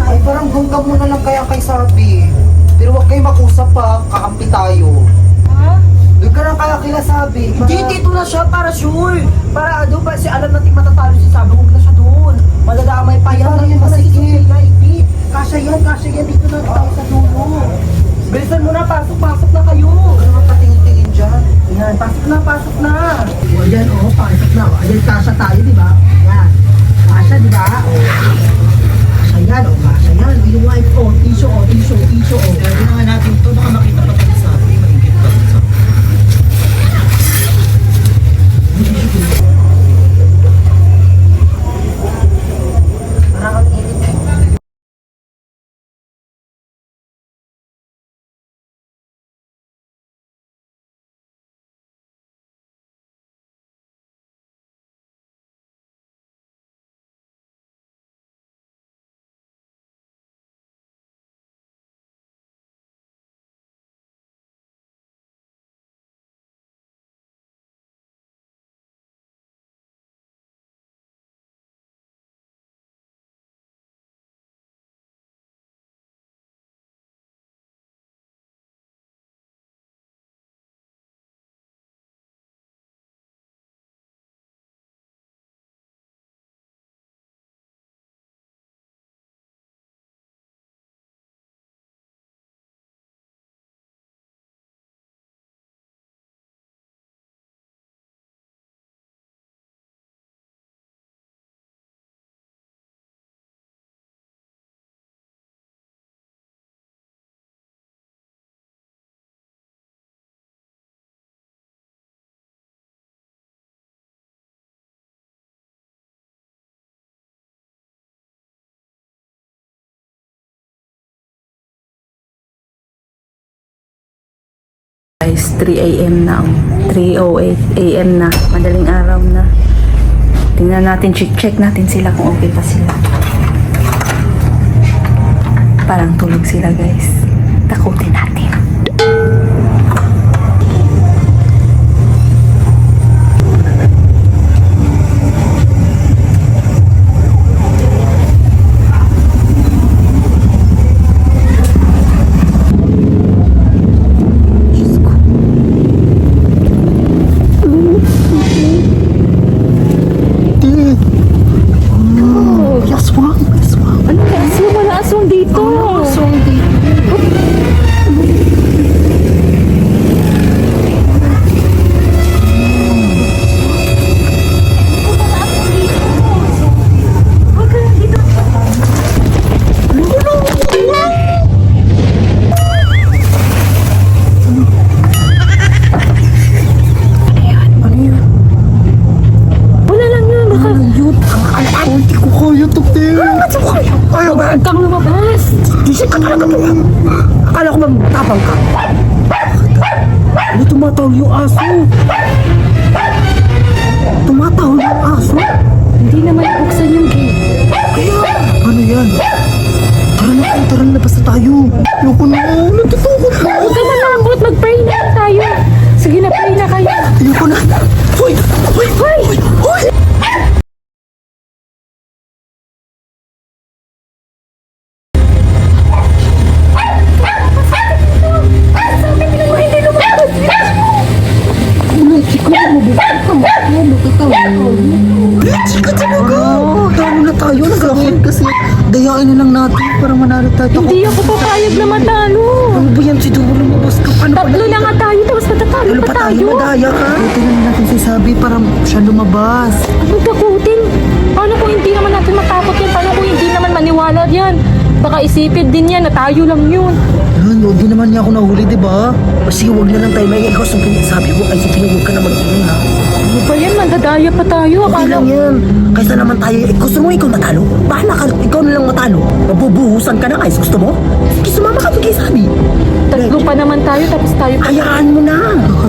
C: Ay, parang doon ka muna lang kaya kay Sabi. Pero huwag kayo makusap pa, kakampi tayo.
B: Ha?
C: Doon ka lang kaya kila Sabi. Hindi, dito na siya para sure. Para doon ba, si alam natin matatalo si Sabi, huwag na siya doon. Madadamay pa yan. Parang yung masigil. Kasya yan, dito na tayo sa dulo. Bilisan mo na, pasok na kayo. Ano mga patingin-tingin dyan? Yan, pasok na. O, ayan, pasok na. Ayan, kasya tayo, di ba? Yan. Kasya, di ba? Kasya yan, kasya yan. Yung wife, tissue.
D: Pwede naman natin to, baka makita pa tayo sa atin. Maingit pa sa
G: Guys, 3 a.m. na. 3:08 a.m. na. Madaling araw na. Tingnan natin, check natin sila kung okay pa sila. Parang tulog sila, guys. Takutin natin.
C: Akala ko bang tapang ka? Ano tumatawag yung aso? Tumatawag yung aso?
A: Hindi naman buksan yung gate.
C: Kaya, ano yan? Tara na, labas na tayo. Ayoko na, natutukot na.
A: Huwag ka malambot, mag-pray na tayo. Sige na, pray na kayo.
C: Ayoko na. Hoy! Hoy! Hoy! Hoy! Chika talaga! Tama na tayo, nag-akin kasi dayain na lang natin para manalo tayo.
A: Hindi ako papayag na matalo.
C: Ano ba yan? Si Dulo lumabas ka. Paano
A: Tatlo na nga tayo, tapos matatalo
C: Ano
A: pa
C: pa tayo?
A: tayo.
C: Madaya ka? Ito na natin sasabi para siya lumabas.
A: Anong takutin? Paano kung hindi naman natin matakot yan? Paano kung hindi naman maniwala yan? Baka isipin din yan na tayo lang yun.
C: Ano, di naman niya ako nahuli, di ba? Sige, huwag na lang tayo may ikaw sa sabi ko. Ay, sige, huwag ka naman tingin ha.
A: Ano ba yan? Mandadaya pa tayo.
C: Okay
A: Akala
C: lang yan. Kaysa naman tayo, gusto mo ikaw matalo? Bahala ka, ikaw na lang matalo. Mabubuhusan ka na guys, gusto mo? Sige, sumama ka, bigay sabi.
A: tatlo pa naman tayo, tapos tayo pa.
C: Hayaan mo na.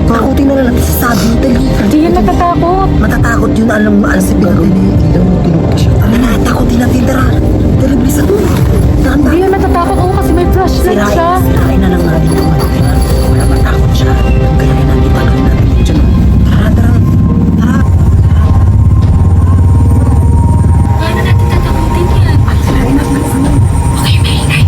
C: Takutin na lang natin si Sabi. Dali.
A: Hindi yan natatakot.
C: Matatakot yun, alam si Bianca. Ilaw mo, tinukot siya. Tara na, takutin natin, tara. Tara, bilis ako. Tanda.
A: Hindi yan natatakot. Oo, kasi may flashlight siya.
C: Sirain na lang natin ito. Wala matakot siya. Kaya rin natin, takutin natin yun dyan. Tara, tara. Tara.
A: Paano natin tatakutin yan? Okay, maingay.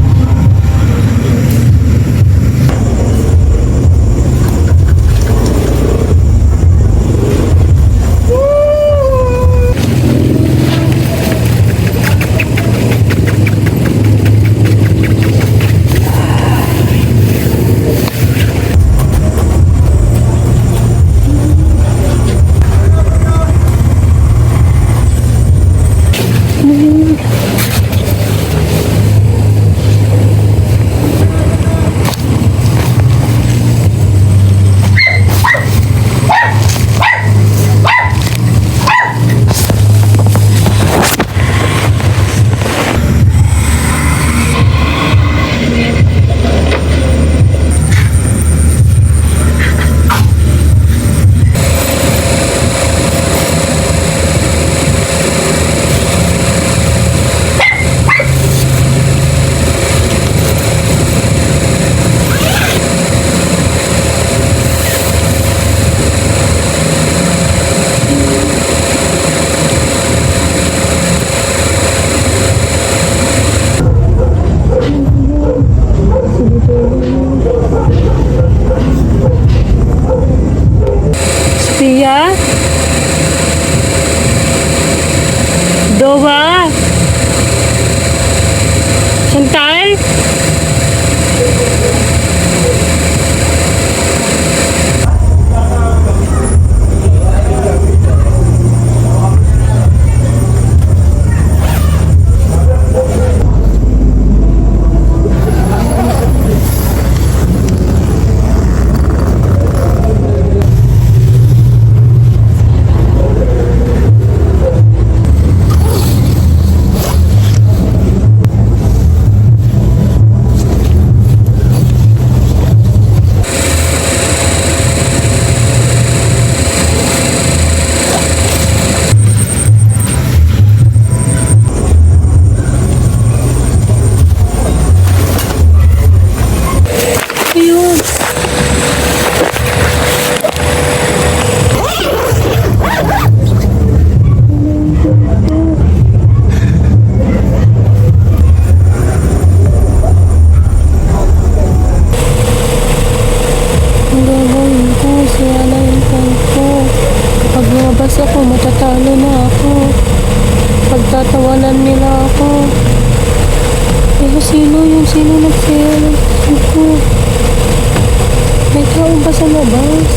A: ako, matatalo na ako. Pagtatawanan nila ako. Pero sino nagsaya ng phone ko? May tao ba sa labas?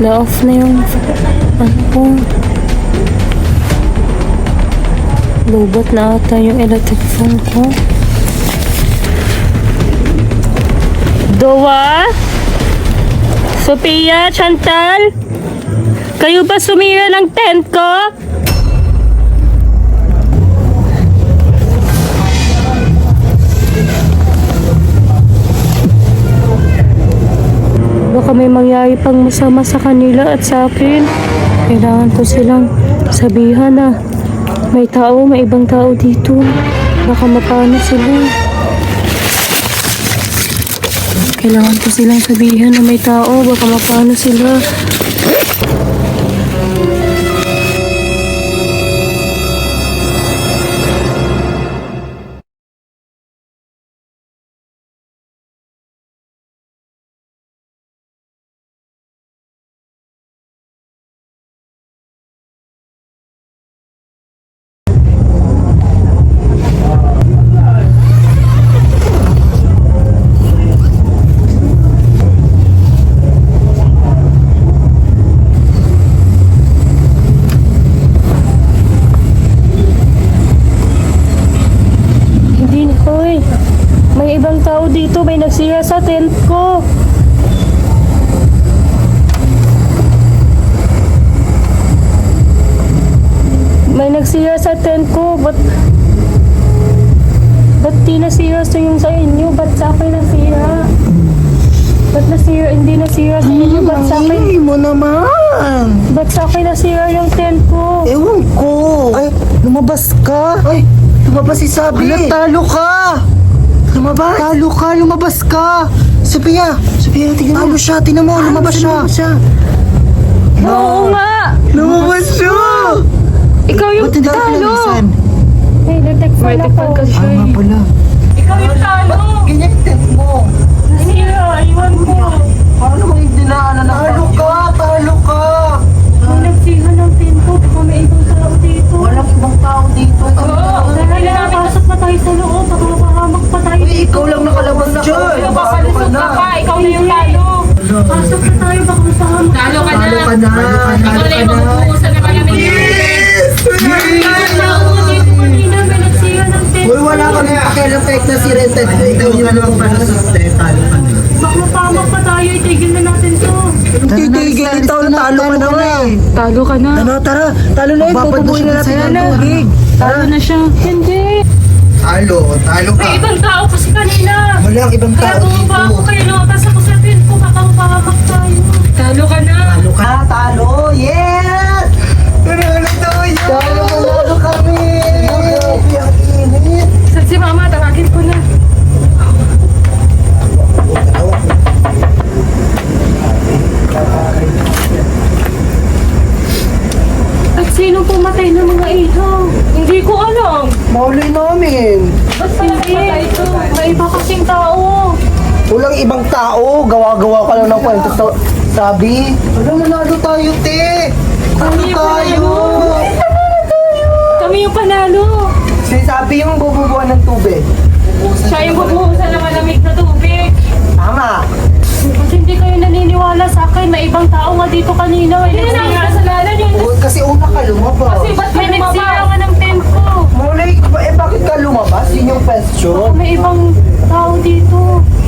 A: Na-off na yung ano ko. Lubot na ata yung electric fan ko. Dowa? Sophia? Chantal? Kayo ba sumira ng tent ko? Baka may mangyari pang masama sa kanila at sa akin. Kailangan ko silang sabihan na may tao, may ibang tao dito. Baka mapano sila. Kailangan ko silang sabihan na may tao, baka mapano sila. May ibang tao dito, may nagsira sa tent ko. May nagsira sa tent ko, ba't di nasira sa yung sa inyo? Ba't sa akin nasira? Ba't nasira, hindi nasira sa inyo? Ba't sa akin?
C: Hindi mo naman.
A: Ba't sa akin nasira yung tent ko?
C: Ewan ko. Ay, lumabas ka. Ay, lumabas si Sabi. Ano, talo ka. Lumabas? Talo ka, lumabas ka. Sophia, tingnan mo. Talo siya, tingnan mo, lumabas siya.
A: Oo nga!
C: Lumabas siya.
A: Ikaw yung
C: Ba't hindi ka
A: talo!
C: pinalisan?
A: Hey, detect fan ako.
C: Ah, nga pala.
A: Ikaw yung talo!
C: Ganyan yung tent mo.
A: Nasira, iwan ko.
C: Paano namang hindi na Talo ka.
A: May nagsira ng tent ko, baka may ibang tao dito.
C: Walang ibang tao dito.
A: Dahil nakapasok pa tayo sa loob, baka mapahamak pa tayo
C: Uy, ikaw lang nakalabas dyan.
A: Ikaw papalusot ka pa, ikaw na yung talo. Pasok na tayo, baka mapahamak. Talo ka na. Ikaw na yung mag-uusan naman namin.
C: Uy, wala ka na pakialam kahit na si Rented. Ikaw yun na naman para sa tent. Talo ka na.
A: Baka mapahamak pa tayo, itigil na natin to.
C: Titigil ito, talo ka na nga eh.
A: Talo ka na.
C: Tara. Talo na yun, pupubuhin na natin ang tubig.
A: Talo na siya. Hindi.
C: Talo ka.
A: May ibang tao kasi kanina.
C: Walang ibang
A: Kaya
C: tao
A: bumaba ako
C: dito.
A: kayo, nakatas ako sa tent ko, baka mapahamak tayo. Talo ka na.
C: Talo! Yes! Talo kami! Grabe, ang init.
A: Saan si mama? Tawagin ko na. At sino pumatay ng mga ilaw? Hindi ko alam.
C: Mauli namin.
A: Ba't patay ito? May iba kasing tao.
C: Walang ibang tao. Gawa-gawa ka lang ng kwento. Sabi, nanalo tayo, te. Ano tayo?
A: Kami yung panalo.
C: Sinasabi yung bububuan ng tubig.
A: Siya yung bubuhusan ng malamig na tubig.
C: Tama.
A: Kasi hindi kayo naniniwala sa akin. May ibang tao nga dito kanina. Hindi na namin kasalanan yun.
C: Kasi una ka lumabas.
A: Kasi ba't may nagsira ka ng tent ko?
C: Mauli, bakit ka lumabas? Yun yung question.
A: May ibang tao dito.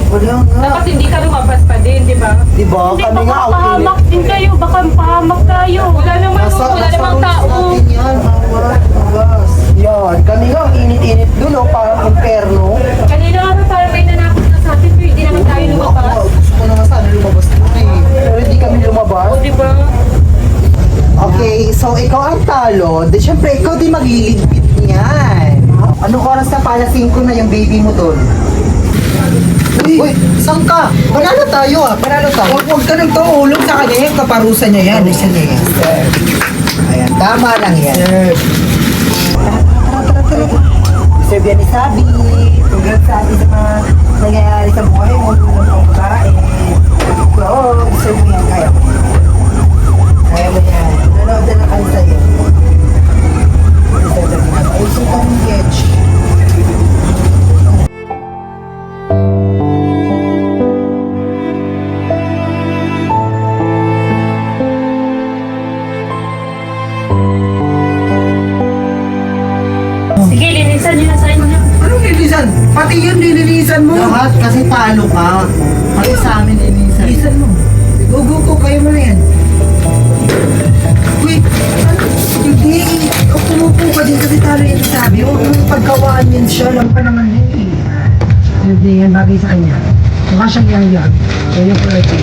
C: Wala nga.
A: Dapat hindi ka lumabas pa din, di ba?
C: Diba?
A: Hindi,
C: Kami nga
A: baka
C: ang
A: pahamak din kayo. Baka pahamak tayo. Wala namang tao.
C: natin yan. Labas. Yan. Kami nga ang init-init dun, oh. Parang imperno.
A: Kanina nga parang may nanakot na sa atin. Pero hindi naman tayo lumabas.
C: Gusto ko naman sana lumabas dun eh. Pero hindi kami lumabas.
A: Di ba?
C: Okay, so ikaw ang talo. Di syempre, ikaw din magliligpit niyan. Anong oras na
D: palasin ko na yung baby mo doon. Uy, saan ka? Panalo tayo ah, panalo tayo.
C: Huwag ka nang tumulong sa kanya yung kaparusa niya yan.
D: Parusa niya yan, sir. Ayan, tama lang yan.
C: Sir.
D: Sir Bian Isabi, congrats sa atin sa mga nangyayari sa buhay mo, tulong sa babae. Oo, deserve mo yan, kaya mo. Kaya mo yan. Nanood na lang sa'yo. Deserve mo yan. Ay, so kang catch.
B: Sige, linisan niyo na sa inyo.
C: Anong linisan? Pati yun nilinisan mo.
D: Lahat kasi talo ka. Pati sa amin linisan.
C: Linisan mo. Guguto kayo mo na yan. Wait, ano? Hindi. Pumupo ka din kasi talo yung sabi. Huwag mong pagkawaan yan siya. Lang pa naman yun eh. Hindi yan bagay sa kanya. Mukha siyang yang-yang. Yan yung quality.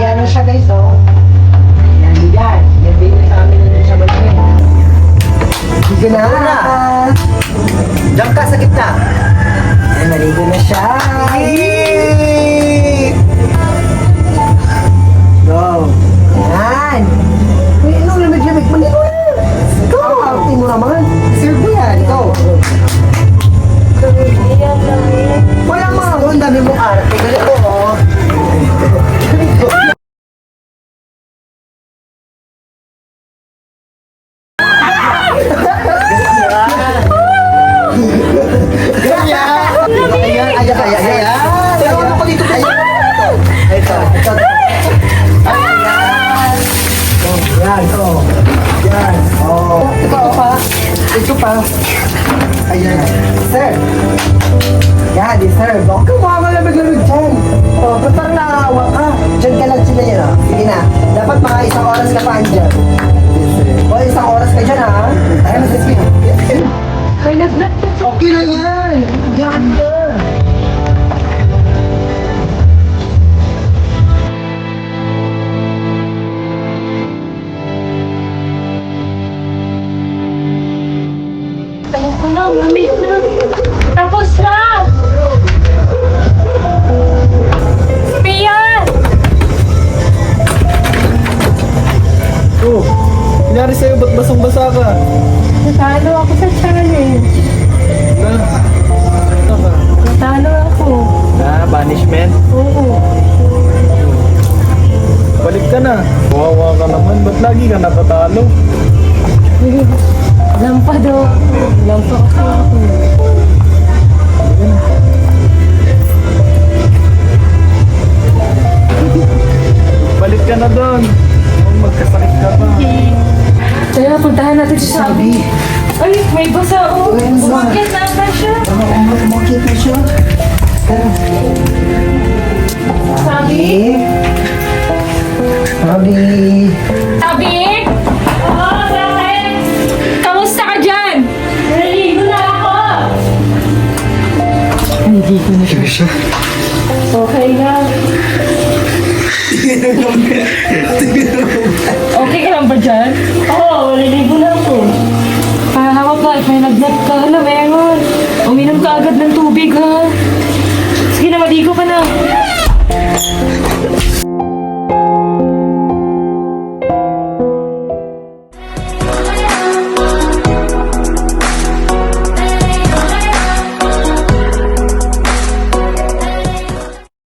D: Ayan na siya guys, oh. Ayan, yan. Yan din sa amin na siya mag-in. Sige na. Diyan ka sa gitna. Ayan, naligo na siya. Yay! Go. Yan. Uy, ano, lamig-lamig. Maligo na. Go. Ang mo naman. Serve mo yan. Go. Wala mga ang dami mong arte. Ganito, oh. Ayan, ayan, ayan, ayan. Ayan, ako dito. Ayan, ito. Ito. Ayan. Oh, yan, oh. Yan, oh. Ito pa. Ito pa. Ayan. Sir. Yan, deserve. Oh, kumuha ka lamig-lamig dyan. Oh, ba't parang naawa ka? Dyan ka lang sila yun, oh. Sige na. Dapat mga isang oras ka pa andyan. O, isang oras ka dyan, ha? Tayo na sa speed.
A: Ay, lagnat.
C: Okay na yan. Yan na.
A: Tayo ko na, lamig na. Tapos na! Pia!
F: Oh, nangyari sa'yo, ba't basang-basa ka?
A: Natalo ako sa challenge. Natalo ako.
F: Banishment?
A: Oo.
F: Balik ka na. Kawawa ka naman, ba't lagi ka natatalo?
A: Lampa daw. Lampa kasi ako.
F: Balik ka na doon. Magkasakit ka pa.
A: Kaya puntahan natin si Sabi. Ay, may basa oh. Umakit na ata siya.
D: Umakit na siya.
A: Sabi?
D: Sabi.
A: Sabi? Oo, bakit? Kamusta ka dyan? Naligo na ako. Naligo na siya. Okay na. Okay ka lang ba dyan? Oo, naligo na ako. Hawak ka at may lagnat ka. Hala, meron. Uminom ka agad ng tubig, ha? Sige na, maligo ka na.